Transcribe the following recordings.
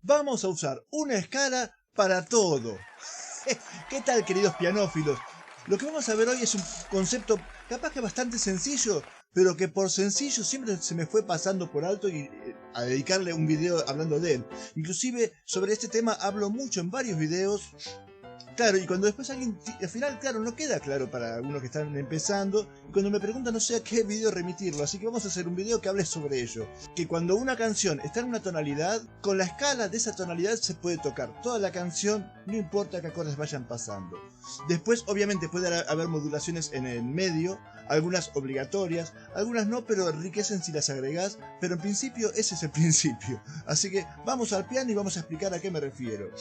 vamos a usar una escala para todo. ¿Qué tal, queridos pianófilos? Lo que vamos a ver hoy es un concepto capaz que bastante sencillo, pero que por sencillo siempre se me fue pasando por alto y a dedicarle un video hablando de él. Inclusive sobre este tema hablo mucho en varios videos. Claro, y cuando después alguien, al final, claro, no queda claro para algunos que están empezando, y cuando me preguntan no sé a qué video remitirlo, así que vamos a hacer un video que hable sobre ello. Que cuando una canción está en una tonalidad, con la escala de esa tonalidad se puede tocar toda la canción, no importa qué acordes vayan pasando. Después, obviamente, puede haber modulaciones en el medio, algunas obligatorias, algunas no, pero enriquecen si las agregás, pero en principio ese es el principio. Así que vamos al piano y vamos a explicar a qué me refiero.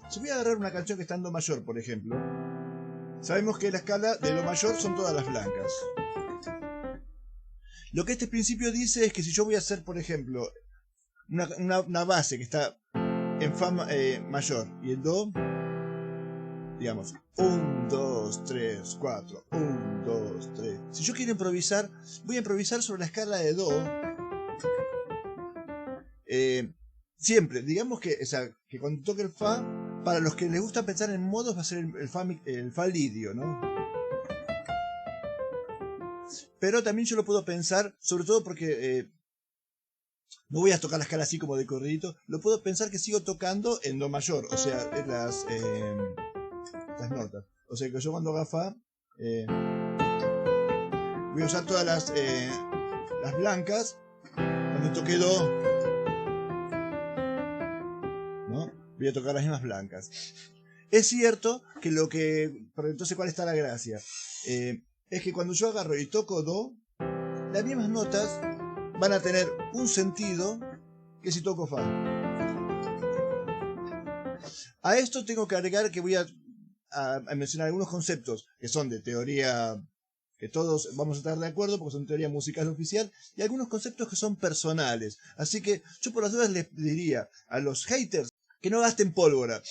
Si voy a agarrar una canción que está en do mayor, por ejemplo, sabemos que la escala de do mayor son todas las blancas. Lo que este principio dice es que si yo voy a hacer, por ejemplo, una base que está en fa mayor y el do, digamos, 1, 2, 3, 4, 1, 2, 3. Si yo quiero improvisar, voy a improvisar sobre la escala de do. Siempre, digamos que, o sea, que cuando toque el fa, para los que les gusta pensar en modos, va a ser el fa lidio, ¿no? Pero también yo lo puedo pensar, sobre todo porque no voy a tocar la escala así como de corridito, lo puedo pensar que sigo tocando en do mayor, o sea, las notas. O sea que yo cuando haga fa, voy a usar todas las blancas, cuando toque do, ¿no? Voy a tocar las mismas blancas. Es cierto que pero entonces, ¿cuál está la gracia? Es que cuando yo agarro y toco do, las mismas notas van a tener un sentido que si toco fa. A esto tengo que agregar que voy a mencionar algunos conceptos que son de teoría, que todos vamos a estar de acuerdo porque son teoría musical oficial, y algunos conceptos que son personales. Así que yo por las dudas les diría a los haters que no gasten pólvora.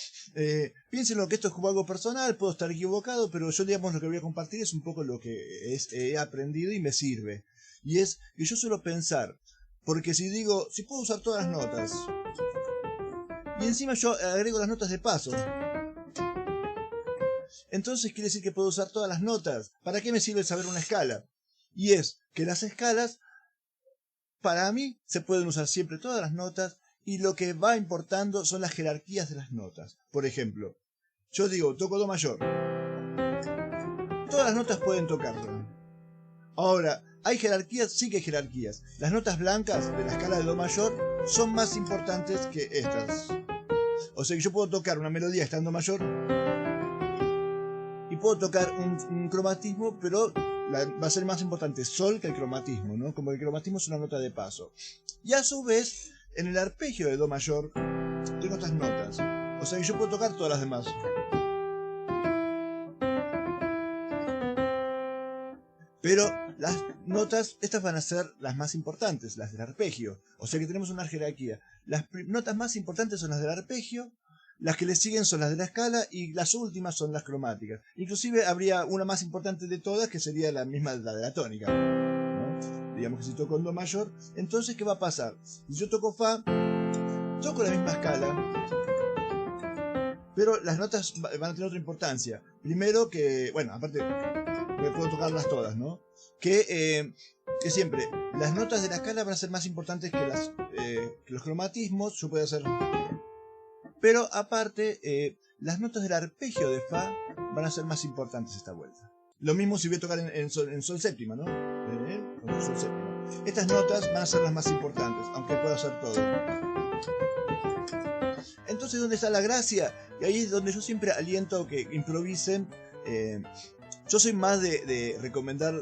Piénsenlo que esto es como algo personal, puedo estar equivocado, pero yo, digamos, lo que voy a compartir es un poco lo que he aprendido y me sirve. Y es que yo suelo pensar, porque si digo, si puedo usar todas las notas, y encima yo agrego las notas de paso, entonces quiere decir que puedo usar todas las notas. ¿Para qué me sirve saber una escala? Y es que las escalas, para mí, se pueden usar siempre todas las notas, y lo que va importando son las jerarquías de las notas. Por ejemplo, yo digo, toco do mayor. Todas las notas pueden tocarlo. Ahora, ¿hay jerarquías? Sí que hay jerarquías. Las notas blancas de la escala de do mayor son más importantes que estas. O sea que yo puedo tocar una melodía estando mayor y puedo tocar un cromatismo, pero va a ser más importante sol que el cromatismo, ¿no? Como el cromatismo es una nota de paso. Y a su vez, en el arpegio de do mayor tengo estas notas. O sea que yo puedo tocar todas las demás. Pero las notas, estas van a ser las más importantes, las del arpegio. O sea que tenemos una jerarquía. Las notas más importantes son las del arpegio, las que le siguen son las de la escala y las últimas son las cromáticas. Inclusive habría una más importante de todas que sería la misma, la de la tónica, ¿no? Digamos que si toco en do mayor, entonces ¿qué va a pasar? Si yo toco fa, toco la misma escala, pero las notas van a tener otra importancia. Primero que, bueno, aparte puedo tocarlas todas, ¿no? Que siempre las notas de la escala van a ser más importantes que los cromatismos. Yo puedo hacer, pero aparte las notas del arpegio de fa van a ser más importantes esta vuelta. Lo mismo si voy a tocar en sol séptima, ¿no? Sol séptima. Estas notas van a ser las más importantes, aunque pueda hacer todo. Entonces, ¿dónde está la gracia? Y ahí es donde yo siempre aliento que improvisen. Yo soy más de recomendar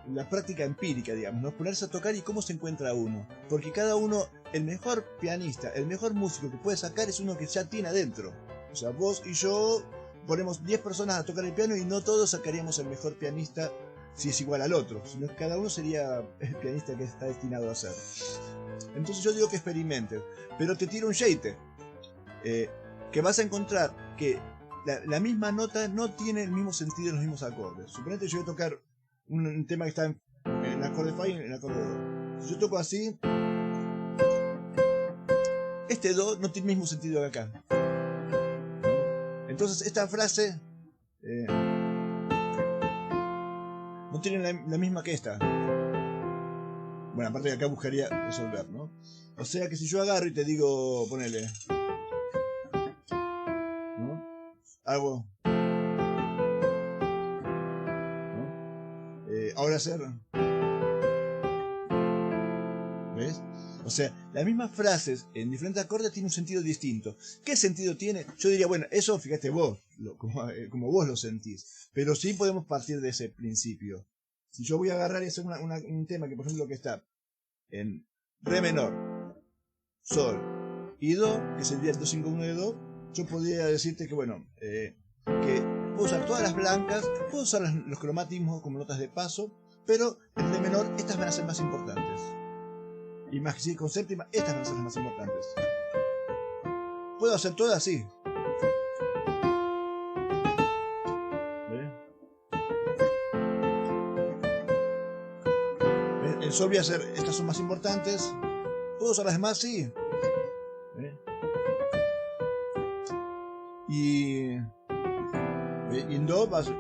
la práctica empírica, digamos, ¿no? Ponerse a tocar y cómo se encuentra uno. Porque cada uno, el mejor pianista, el mejor músico que puede sacar es uno que ya tiene adentro. O sea, vos y yo ponemos 10 personas a tocar el piano y no todos sacaríamos el mejor pianista si es igual al otro, sino que cada uno sería el pianista que está destinado a ser. Entonces yo digo que experimentes, pero te tiro un shader, que vas a encontrar que la misma nota no tiene el mismo sentido en los mismos acordes. Suponete yo voy a tocar un tema que está en acorde fa y en acorde do. Si yo toco así, este do no tiene el mismo sentido que acá. Entonces esta frase no tiene la misma que esta. Bueno, aparte de acá buscaría resolver, ¿no? O sea que si yo agarro y te digo, ponele, ¿no? Hago, ¿no? Ahora hacer, ¿ves? O sea, las mismas frases en diferentes acordes tienen un sentido distinto. ¿Qué sentido tiene? Yo diría, bueno, eso fíjate vos, como vos lo sentís. Pero sí podemos partir de ese principio. Si yo voy a agarrar y hacer un tema que, por ejemplo, que está en re menor, sol y do, que sería el 2-5-1 de do, yo podría decirte que, bueno, que puedo usar todas las blancas, puedo usar los cromatismos como notas de paso, pero en re menor estas van a ser más importantes. Y más que si con séptima, estas van a ser las más importantes. Puedo hacer todas así. En sol voy a hacer, estas son más importantes. ¿Puedo usar las demás? Sí. Y en do va a ser...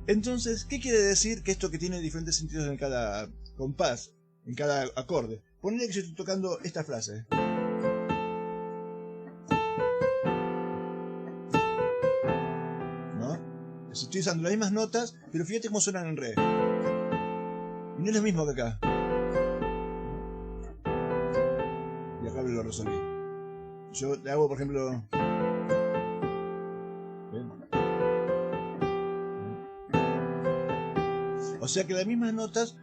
Entonces, ¿qué quiere decir que esto que tiene diferentes sentidos en cada compás, en cada acorde? Ponle que yo estoy tocando esta frase. ¿No? Estoy usando las mismas notas, pero fíjate cómo suenan en re. Y no es lo mismo que acá. Y acá lo resolví. Yo le hago, por ejemplo... O sea que las mismas notas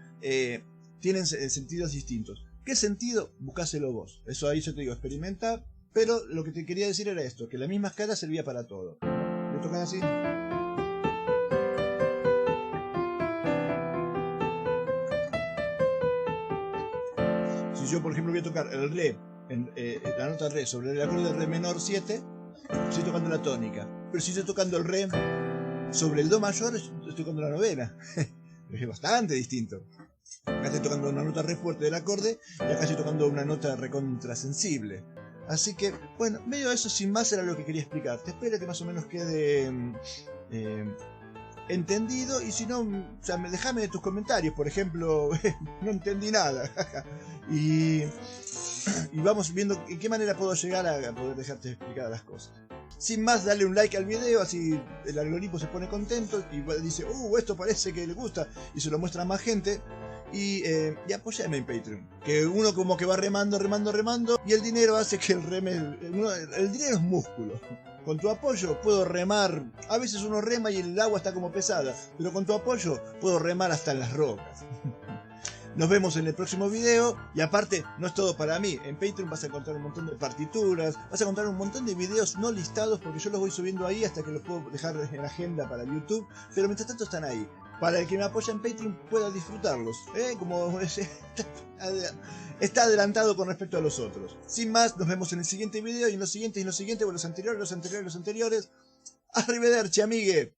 tienen sentidos distintos. ¿Qué sentido? Buscáselo vos. Eso ahí yo te digo, experimenta. Pero lo que te quería decir era esto, que la misma escala servía para todo. ¿Le tocan así? Si yo, por ejemplo, voy a tocar el re, la nota re sobre el acorde de re menor 7, estoy tocando la tónica. Pero si estoy tocando el re sobre el do mayor, estoy tocando la novena. Es bastante distinto. Acá estoy tocando una nota re fuerte del acorde y acá estoy tocando una nota recontrasensible. Así que, bueno, medio eso sin más era lo que quería explicarte. Espero que más o menos quede entendido, y si no, o sea, déjame tus comentarios. Por ejemplo, no entendí nada. y vamos viendo en qué manera puedo llegar a poder dejarte explicar las cosas. Sin más, dale un like al video, así el algoritmo se pone contento y dice, esto parece que le gusta, y se lo muestra a más gente. Y apóyame en Patreon, que uno como que va remando, y el dinero hace que el dinero es músculo. Con tu apoyo puedo remar, a veces uno rema y el agua está como pesada, pero con tu apoyo puedo remar hasta en las rocas. Nos vemos en el próximo video. Y aparte, no es todo para mí. En Patreon vas a encontrar un montón de partituras, vas a encontrar un montón de videos no listados, porque yo los voy subiendo ahí hasta que los puedo dejar en la agenda para YouTube. Pero mientras tanto están ahí, para el que me apoya en Patreon pueda disfrutarlos, como está adelantado con respecto a los otros. Sin más, nos vemos en el siguiente video, y en los siguientes, o los anteriores. Arrivederci, amigue.